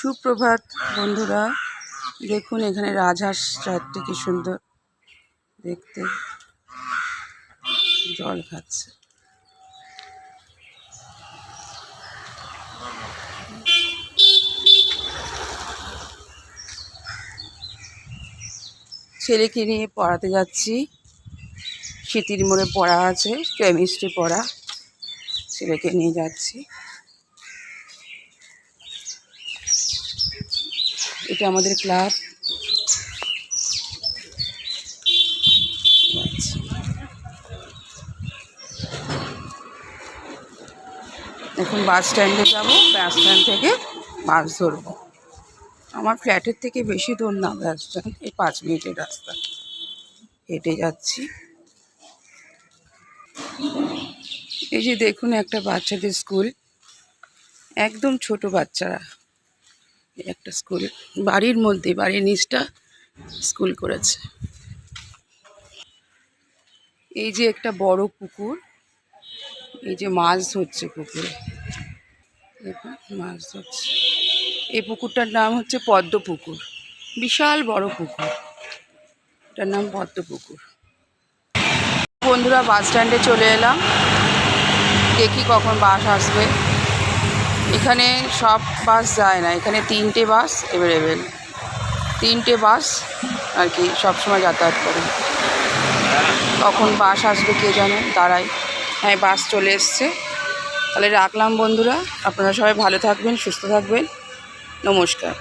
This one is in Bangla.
সুপ্রভাত বন্ধুরা, দেখুন এখানে রাজহাঁস চারটে কি সুন্দর দেখতে জল খাচ্ছে। ছেলেকে নিয়ে পড়াতে যাচ্ছি। স্মৃতির মোড়ে পড়া আছে, কেমিস্ট্রি পড়া, ছেলেকে নিয়ে যাচ্ছি। এটা আমাদের ক্লাব। এখন বাস স্ট্যান্ডে যাব, বাস স্ট্যান্ড থেকে বাস ধরবো। আমার ফ্ল্যাটের থেকে বেশি দূর না বাস স্ট্যান্ড, এই 5 মিনিটের রাস্তা, হেঁটে যাচ্ছি। এই যে দেখুন একটা বাচ্চাদের স্কুল, একদম ছোট বাচ্চারা, একটা স্কুল বাড়ির মধ্যে, বাড়ির নিচটা স্কুল করেছে। এই যে একটা বড় পুকুর, এই যে মাছ ধরছে পুকুরে, দেখুন মাছ ধরছে। এই পুকুরটার নাম হচ্ছে পদ্ম পুকুর, বিশাল বড় পুকুর, এটার নাম পদ্ম পুকুর। বন্ধুরা বাস স্ট্যান্ডে চলে এলাম, দেখি কখন বাস আসবে। এখানে সব বাস যায় না, এখানে 3টে বাস অ্যাভেলেবেল, 3টে বাস আর কি সবসময় যাতায়াত করে। কখন বাস আসবে কে জানে, দাঁড়াই। হ্যাঁ, বাস চলে এসছে। তাহলে রাখলাম বন্ধুরা, আপনারা সবাই ভালো থাকবেন, সুস্থ থাকবেন, নমস্কার।